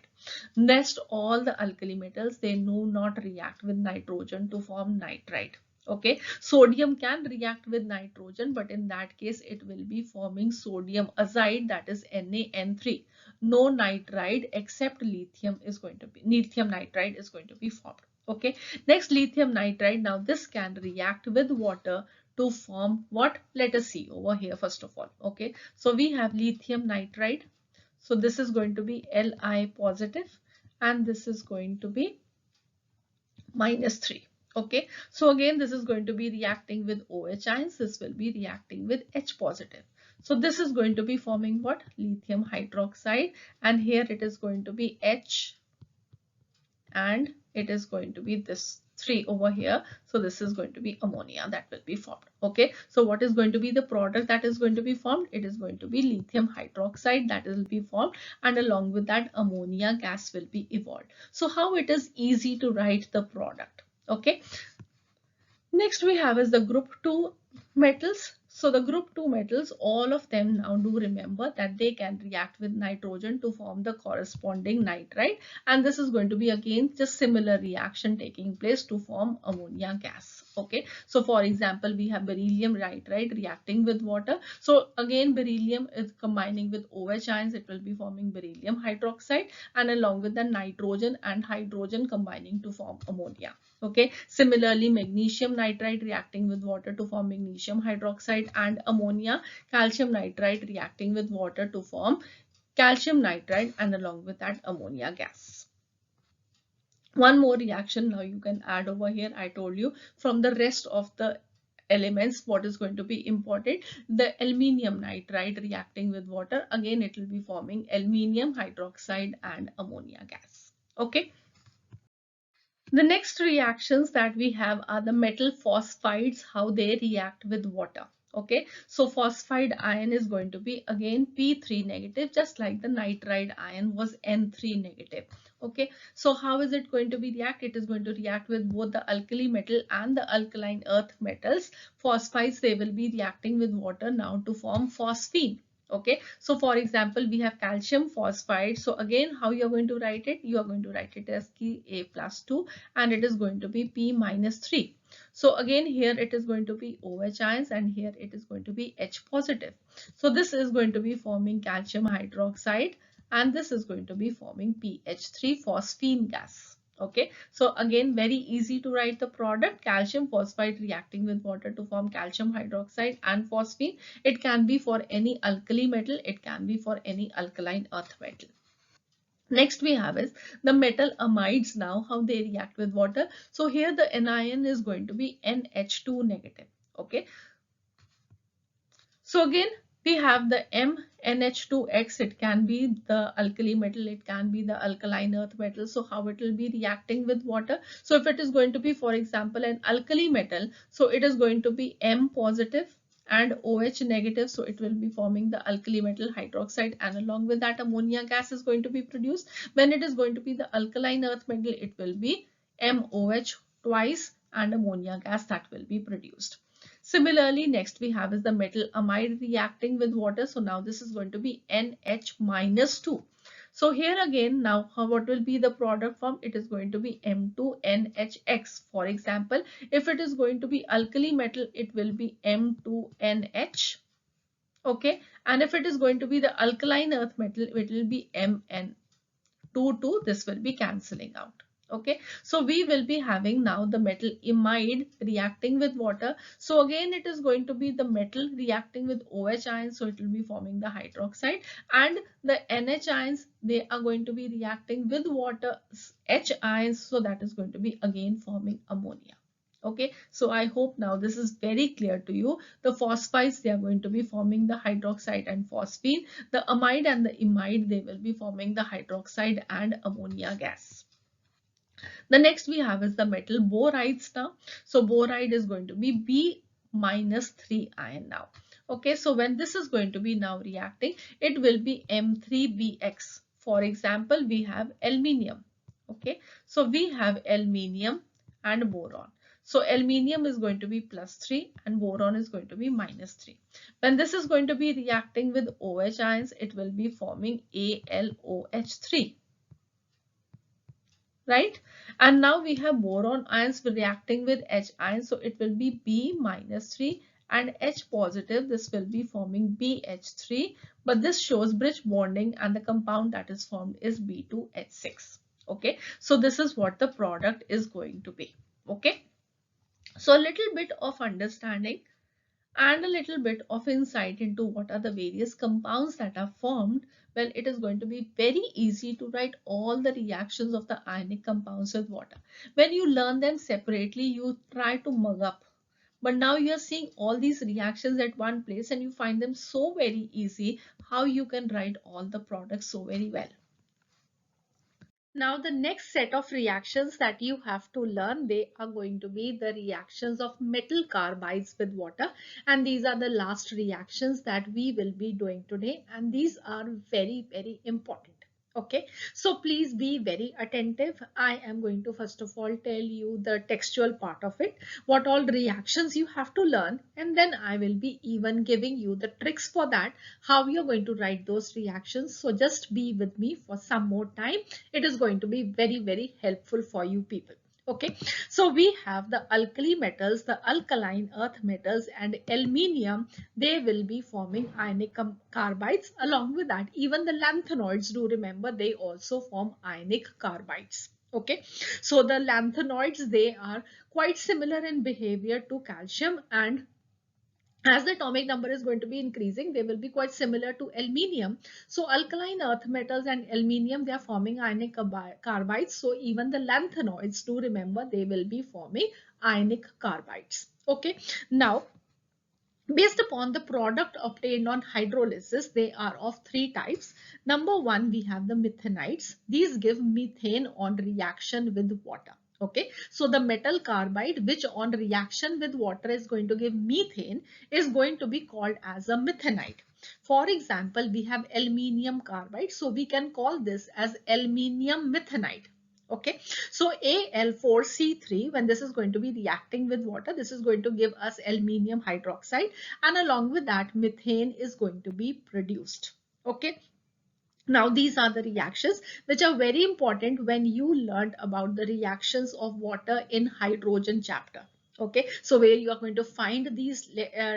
Next, all the alkali metals, they do not react with nitrogen to form nitride. Okay, sodium can react with nitrogen, but in that case it will be forming sodium azide, that is NaN3. No nitride except lithium is going to be, lithium nitride is going to be formed. Okay, next, lithium nitride. Now this can react with water to form what? Let us see over here first of all. Okay, so we have lithium nitride. So this is going to be Li positive and this is going to be -3. Okay, so again this is going to be reacting with OH ions. This will be reacting with H positive. So this is going to be forming what? Lithium hydroxide, and here it is going to be H and it is going to be this 3 over here. So this is going to be ammonia that will be formed. Okay, so what is going to be the product that is going to be formed? It is going to be lithium hydroxide that will be formed, and along with that ammonia gas will be evolved. So how it is easy to write the product. Okay, next we have is the group 2 metals. So the group 2 metals, all of them now do remember that they can react with nitrogen to form the corresponding nitride, and this is going to be again just similar reaction taking place to form ammonia gas. Okay, so for example we have beryllium nitride reacting with water. So again beryllium is combining with OH ions, it will be forming beryllium hydroxide, and along with the nitrogen and hydrogen combining to form ammonia. Okay, similarly magnesium nitride reacting with water to form magnesium hydroxide, and ammonia, calcium nitride reacting with water to form calcium nitride, and along with that ammonia gas. One more reaction now you can add over here. I told you from the rest of the elements what is going to be important. The aluminium nitride reacting with water, again it will be forming aluminium hydroxide and ammonia gas. Okay, the next reactions that we have are the metal phosphides, how they react with water. Okay, so phosphide ion is going to be again P3 negative, just like the nitride ion was N3 negative. Okay, so how is it going to be react? It is going to react with both the alkali metal and the alkaline earth metals. Phosphides, they will be reacting with water now to form phosphine. Okay, so for example we have calcium phosphide. So again how you are going to write it? You are going to write it as Ka+2 and it is going to be P-3. So again here it is going to be OH ions and here it is going to be H positive. So this is going to be forming calcium hydroxide and this is going to be forming PH3 phosphine gas. Okay, so again very easy to write the product. Calcium phosphide reacting with water to form calcium hydroxide and phosphine. It can be for any alkali metal, it can be for any alkaline earth metal. Next we have is the metal amides, now how they react with water. So here the anion is going to be NH2 negative. Okay, so again we have the MnH2x, it can be the alkali metal, it can be the alkaline earth metal. So how it will be reacting with water? So if it is going to be for example an alkali metal, so it is going to be M positive and OH negative, so it will be forming the alkali metal hydroxide, and along with that ammonia gas is going to be produced. When it is going to be the alkaline earth metal, it will be MOH twice and ammonia gas that will be produced. Similarly, next we have is the metal amide reacting with water. So now this is going to be NH-2. So here again, now what will be the product form? It is going to be M2NHX. For example, if it is going to be alkali metal, it will be M2NH. Okay, and if it is going to be the alkaline earth metal, it will be MN22. This will be cancelling out. Okay, so we will be having now the metal imide reacting with water. So again it is going to be the metal reacting with OH ions, so it will be forming the hydroxide, and the NH ions, they are going to be reacting with water H ions, so that is going to be again forming ammonia. Okay, so I hope now this is very clear to you. The phosphides, they are going to be forming the hydroxide and phosphine. The amide and the imide, they will be forming the hydroxide and ammonia gas. The next we have is the metal borides now. So boride is going to be B-3 ion now. Okay, so when this is going to be now reacting, it will be M3BX. For example, we have aluminium. Okay, so we have aluminium and boron. So aluminium is going to be +3 and boron is going to be -3. When this is going to be reacting with OH ions, it will be forming AlOH3. Right? And now we have boron ions reacting with H ions, so it will be B-3 and H positive. This will be forming BH3, but this shows bridge bonding and the compound that is formed is B2H6. Okay, so this is what the product is going to be. Okay, so a little bit of understanding and a little bit of insight into what are the various compounds that are formed. Well, it is going to be very easy to write all the reactions of the ionic compounds with water. When you learn them separately, you try to mug up. But now you are seeing all these reactions at one place and you find them so very easy how you can write all the products so very well. Now the next set of reactions that you have to learn, they are going to be the reactions of metal carbides with water, and these are the last reactions that we will be doing today, and these are very important. Okay, so please be very attentive. I am going to first of all tell you the textual part of it, what all reactions you have to learn, and then I will be even giving you the tricks for that, how you're going to write those reactions. So just be with me for some more time. It is going to be very helpful for you people. Okay, so we have the alkali metals, the alkaline earth metals and aluminium. They will be forming ionic carbides. Along with that, even the lanthanoids, do remember, they also form ionic carbides. Okay, so the lanthanoids, they are quite similar in behavior to calcium, and as the atomic number is going to be increasing, they will be quite similar to aluminium. So alkaline earth metals and aluminium, they are forming ionic carbides. So even the lanthanoids, do remember, they will be forming ionic carbides. Okay, now based upon the product obtained on hydrolysis, they are of three types. Number one, we have the methanides. These give methane on reaction with water. Okay, so the metal carbide, which on reaction with water is going to give methane, is going to be called as a methanide. For example, we have aluminium carbide, so we can call this as aluminium methanide. Okay, so Al4C3, when this is going to be reacting with water, this is going to give us aluminium hydroxide, and along with that, methane is going to be produced. Okay, now these are the reactions which are very important when you learned about the reactions of water in hydrogen chapter. Okay, so where you are going to find these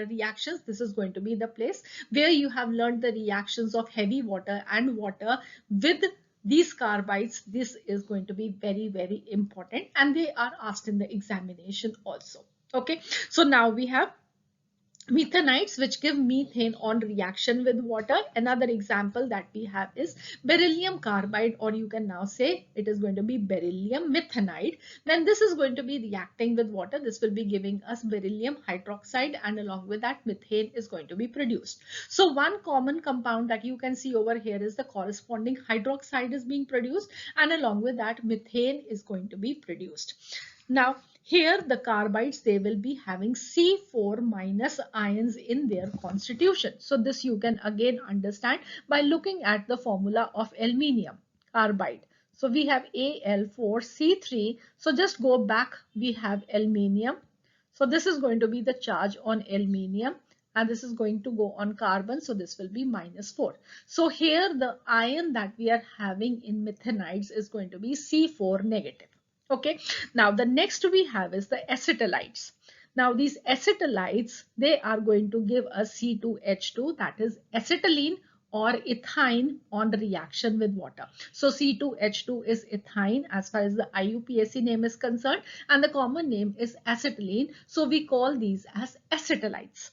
reactions, this is going to be the place where you have learned the reactions of heavy water and water with these carbides. This is going to be very important, and they are asked in the examination also. Okay, so now we have methanides, which give methane on reaction with water. Another example that we have is beryllium carbide, or you can now say it is going to be beryllium methanide. When this is going to be reacting with water, this will be giving us beryllium hydroxide, and along with that, methane is going to be produced. So one common compound that you can see over here is the corresponding hydroxide is being produced, and along with that, methane is going to be produced. Now here the carbides, they will be having C4 minus ions in their constitution. So this you can again understand by looking at the formula of aluminium carbide. So we have Al4C3. So just go back, we have aluminium. So this is going to be the charge on aluminium, and this is going to go on carbon. So this will be -4. So here the ion that we are having in methanides is going to be C4 negative. Okay, now the next we have is the acetylides. Now these acetylides, they are going to give us C2H2, that is acetylene or ethine on reaction with water. So C2H2 is ethine as far as the IUPAC name is concerned, and the common name is acetylene. So we call these as acetylides.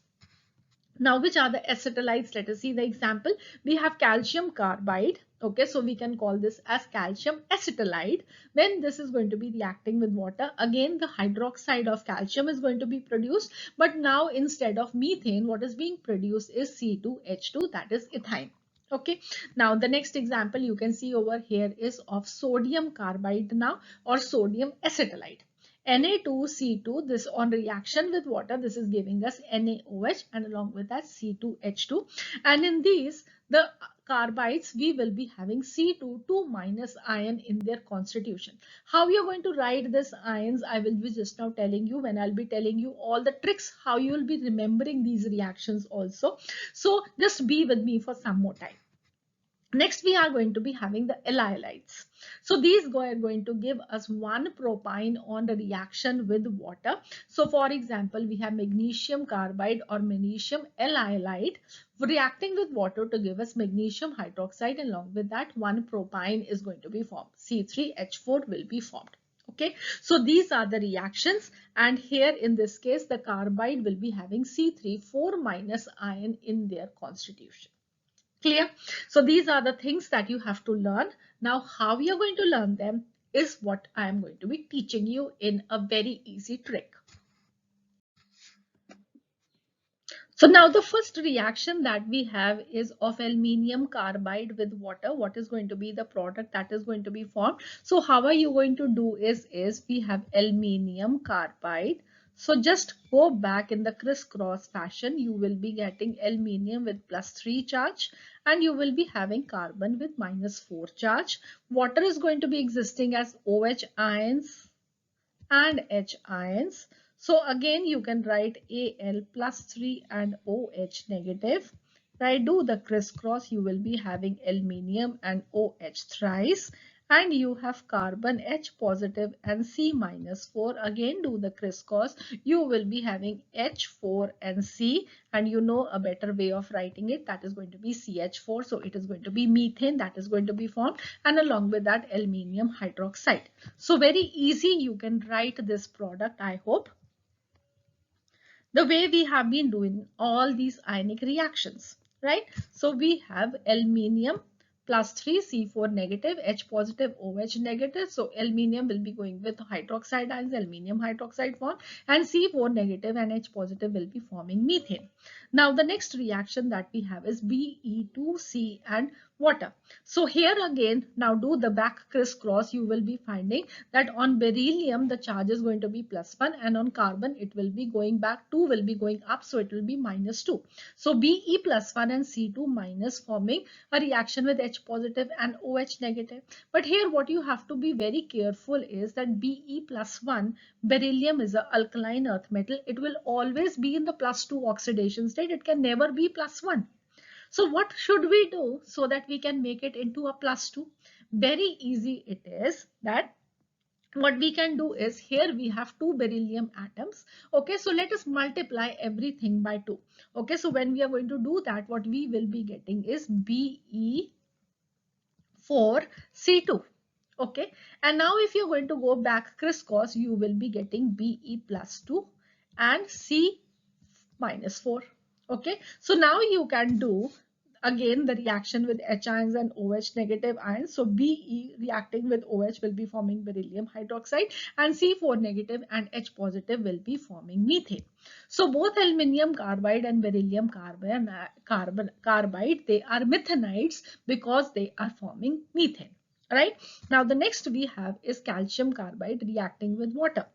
Now, which are the acetylides? Let us see the example. We have calcium carbide. Okay, so we can call this as calcium acetylide. When this is going to be reacting with water, again the hydroxide of calcium is going to be produced, but now instead of methane, what is being produced is C2H2, that is ethine. Okay, now the next example you can see over here is of sodium carbide now, or sodium acetylide. Na2C2, this on reaction with water, this is giving us NaOH, and along with that C2H2. And in these, the carbides, we will be having C2, 2 minus ion in their constitution. How you're going to write this ions, I will be just now telling you when I'll be telling you all the tricks, how you will be remembering these reactions also. So just be with me for some more time. Next, we are going to be having the allylides. So these are going to give us one propyne on the reaction with water. So for example, we have magnesium carbide or magnesium allylide reacting with water to give us magnesium hydroxide. Along with that, one propyne is going to be formed. C3H4 will be formed. Okay, so these are the reactions, and here in this case, the carbide will be having C3, 4 minus ion in their constitution. Clear? So these are the things that you have to learn. Now, how you're going to learn them is what I am going to be teaching you in a very easy trick. So now the first reaction that we have is of aluminium carbide with water. What is going to be the product that is going to be formed? So how are you going to do is we have aluminium carbide. So just go back in the crisscross fashion. You will be getting aluminium with +3 charge and you will be having carbon with -4 charge. Water is going to be existing as OH ions and H ions. So again, you can write Al +3 and OH negative. Right, do the crisscross, you will be having aluminium and OH thrice. And you have carbon H positive and C -4. Again, do the crisscross. You will be having H4 and C. And you know a better way of writing it. That is going to be CH4. So it is going to be methane that is going to be formed. And along with that, aluminium hydroxide. So very easy. You can write this product, I hope, the way we have been doing all these ionic reactions, right? So we have aluminium +3 C4 negative, H positive, OH negative. So aluminium will be going with hydroxide ions, aluminium hydroxide form, and C4 negative and H positive will be forming methane. Now the next reaction that we have is Be2C and water. So here again, now do the back crisscross. You will be finding that on beryllium the charge is going to be +1 and on carbon it will be going back, 2 will be going up, so it will be -2. So Be +1 and C2 minus forming a reaction with H positive and OH negative. But here what you have to be very careful is that Be +1, beryllium is an alkaline earth metal. It will always be in the +2 oxidation state. It can never be +1. So what should we do so that we can make it into a +2? Very easy it is. That what we can do is, here we have 2 beryllium atoms. Okay, so let us multiply everything by 2. Okay, so when we are going to do that, what we will be getting is Be4C2. Okay, and now if you're going to go back crisscross, you will be getting Be +2 and C -4. Okay, so now you can do again the reaction with H ions and OH negative ions. So Be reacting with OH will be forming beryllium hydroxide, and C4 negative and H positive will be forming methane. So both aluminium carbide and beryllium carbide, they are methanides because they are forming methane. Right, now the next we have is calcium carbide reacting with water.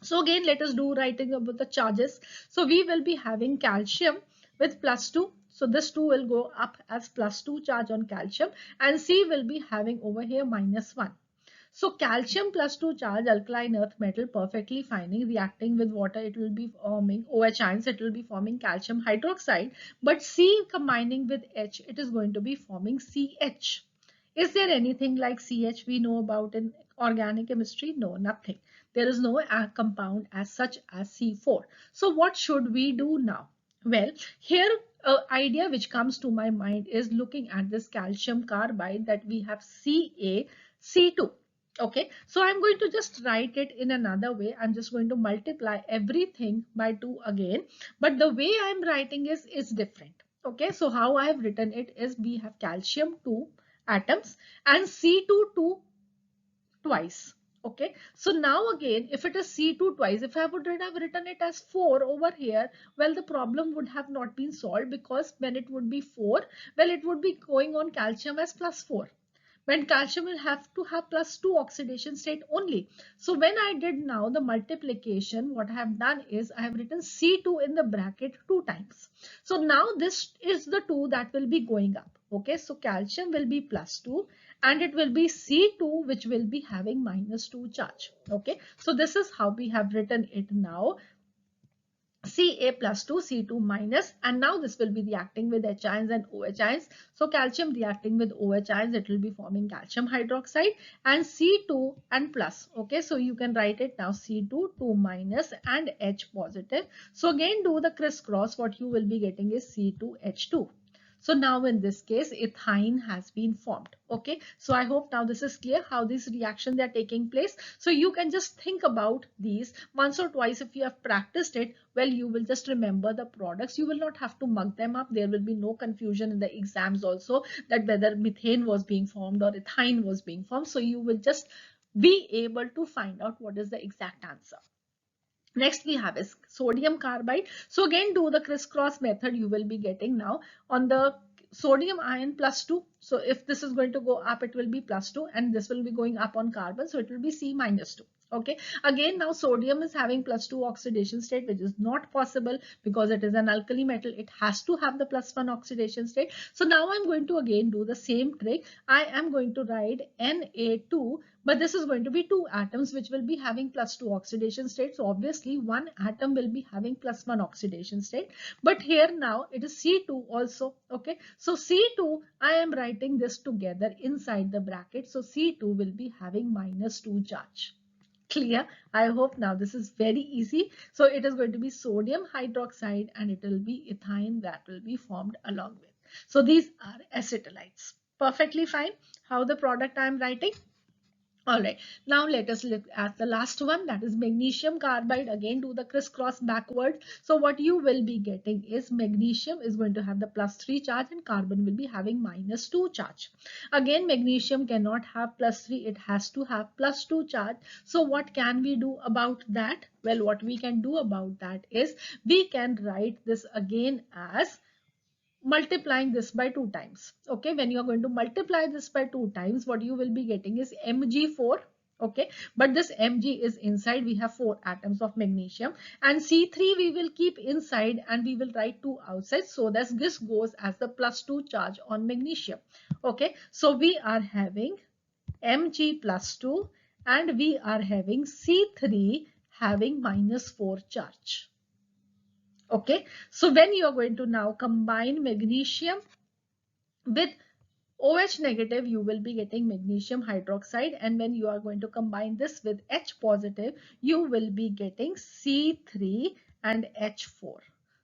So again, let us do writing about the charges. So we will be having calcium with +2. So this 2 will go up as +2 charge on calcium, and C will be having over here -1. So calcium +2 charge, alkaline earth metal, perfectly fine, reacting with water, it will be forming OH ions, it will be forming calcium hydroxide. But C combining with H, it is going to be forming CH. Is there anything like CH we know about in organic chemistry? No, nothing. There is no compound as such as C4. So what should we do now? Well, here an idea which comes to my mind is looking at this calcium carbide that we have CaC2. Okay, so I'm going to just write it in another way. I'm just going to multiply everything by 2 again. But the way I'm writing is different. Okay, so how I have written it is we have calcium 2 atoms and C2 twice. Okay, so now again, if it is C2 twice, if I would have written it as 4 over here, well, the problem would have not been solved, because when it would be 4, well, it would be going on calcium as +4. when calcium will have to have +2 oxidation state only. So when I did now the multiplication, what I have done is I have written C2 in the bracket 2 times. So now this is the 2 that will be going up. Okay, so calcium will be +2 and it will be C2 which will be having -2 charge. Okay, so this is how we have written it now. Ca plus 2, C2 minus, and now this will be reacting with H ions and OH ions. So calcium reacting with OH ions, it will be forming calcium hydroxide and C2 and plus. Okay, so you can write it now C2, 2 minus and H positive. So again do the crisscross, what you will be getting is C2H2. So now in this case, ethyne has been formed. Okay, so I hope now this is clear how these reactions are taking place. So you can just think about these once or twice. If you have practiced it, well, you will just remember the products. You will not have to mug them up. There will be no confusion in the exams also that whether methane was being formed or ethyne was being formed. So you will just be able to find out what is the exact answer. Next we have is sodium carbide. So again do the crisscross method. You will be getting now on the sodium ion +2. So if this is going to go up, it will be +2 and this will be going up on carbon. So it will be C -2. Okay, again now sodium is having +2 oxidation state, which is not possible because it is an alkali metal. It has to have the +1 oxidation state. So now I'm going to again do the same trick. I am going to write Na2, but this is going to be 2 atoms which will be having +2 oxidation state. So obviously one atom will be having +1 oxidation state. But here now it is C2 also. Okay, so C2, I am writing this together inside the bracket. So C2 will be having -2 charge. Clear? I hope now this is very easy. So it is going to be sodium hydroxide and it will be ethyne that will be formed along with. So these are acetylides. Perfectly fine. How the product I am writing? All right, now let us look at the last one, that is magnesium carbide. Again do the crisscross backward. So what you will be getting is magnesium is going to have the +3 charge and carbon will be having -2 charge. Again magnesium cannot have +3, it has to have +2 charge. So what can we do about that? Well, what we can do about that is we can write this again as multiplying this by 2 times. Okay, when you are going to multiply this by 2 times, what you will be getting is Mg4. Okay, but this Mg is inside. We have 4 atoms of magnesium and C3 we will keep inside and we will write 2 outside, so that this goes as the +2 charge on magnesium. Okay, so we are having Mg +2 and we are having C3 having -4 charge. Okay, so when you are going to now combine magnesium with OH negative, you will be getting magnesium hydroxide, and when you are going to combine this with H positive, you will be getting C3 and H4.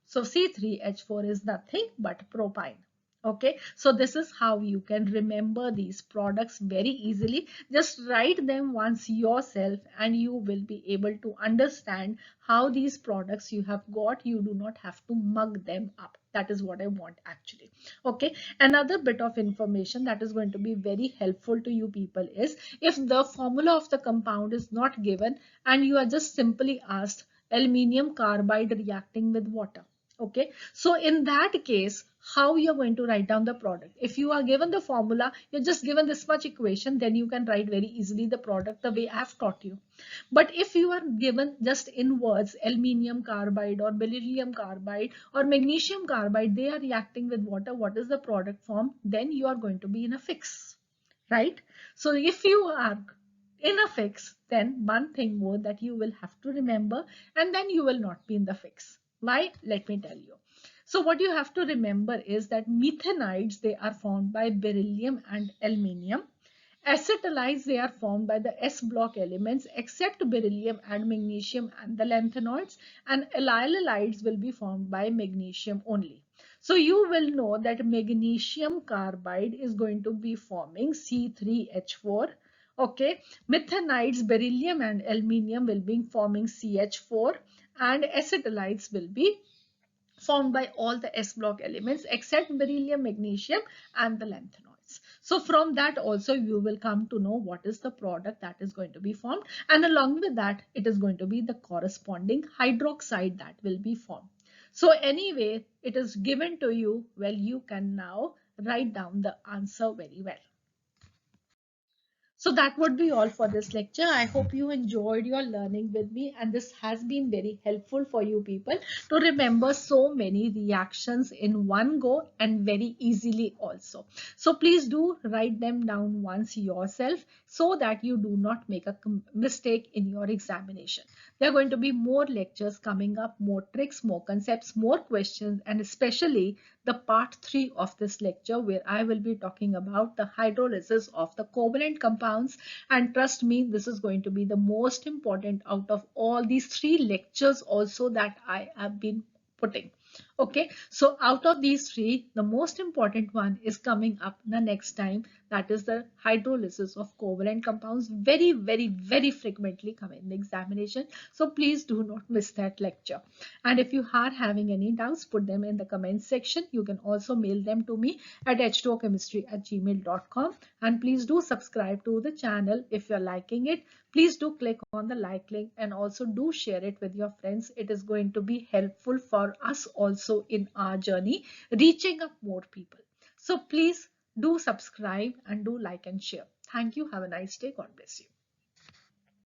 So C3H4 is nothing but propyne. Okay, so this is how you can remember these products very easily. Just write them once yourself and you will be able to understand how these products you have got. You do not have to mug them up. That is what I want actually. Okay, another bit of information that is going to be very helpful to you people is if the formula of the compound is not given and you are just simply asked aluminium carbide reacting with water. Okay, so in that case, how you're going to write down the product? If you are given the formula, you're just given this much equation, then you can write very easily the product the way I have taught you. But if you are given just in words, aluminium carbide or beryllium carbide or magnesium carbide, they are reacting with water, what is the product form? Then you are going to be in a fix, right? So if you are in a fix, then one thing more that you will have to remember, and then you will not be in the fix. Why? Let me tell you. So what you have to remember is that methanides, they are formed by beryllium and aluminium. Acetylides, they are formed by the S block elements except beryllium and magnesium and the lanthanoids, and allylides will be formed by magnesium only. So you will know that magnesium carbide is going to be forming C3H4. Okay, methanides, beryllium and aluminium will be forming CH4, and acetylides will be formed by all the S block elements except beryllium, magnesium and the lanthanoids. So from that also you will come to know what is the product that is going to be formed, and along with that it is going to be the corresponding hydroxide that will be formed. So anyway, it is given to you. Well, you can now write down the answer very well. So that would be all for this lecture. I hope you enjoyed your learning with me, and this has been very helpful for you people to remember so many reactions in one go and very easily also. So please do write them down once yourself so that you do not make a mistake in your examination. There are going to be more lectures coming up, more tricks, more concepts, more questions, and especially the part 3 of this lecture, where I will be talking about the hydrolysis of the covalent compounds. And trust me, this is going to be the most important out of all these 3 lectures also that I have been putting. Okay, so out of these 3, the most important one is coming up the next time, that is the hydrolysis of covalent compounds. Very, very, very frequently come in the examination. So please do not miss that lecture. And if you are having any doubts, put them in the comment section. You can also mail them to me at h2ochemistry@gmail.com. And please do subscribe to the channel if you're liking it. Please do click on the like link and also do share it with your friends. It is going to be helpful for us also in our journey, reaching up more people. So please do subscribe and do like and share. Thank you. Have a nice day. God bless you.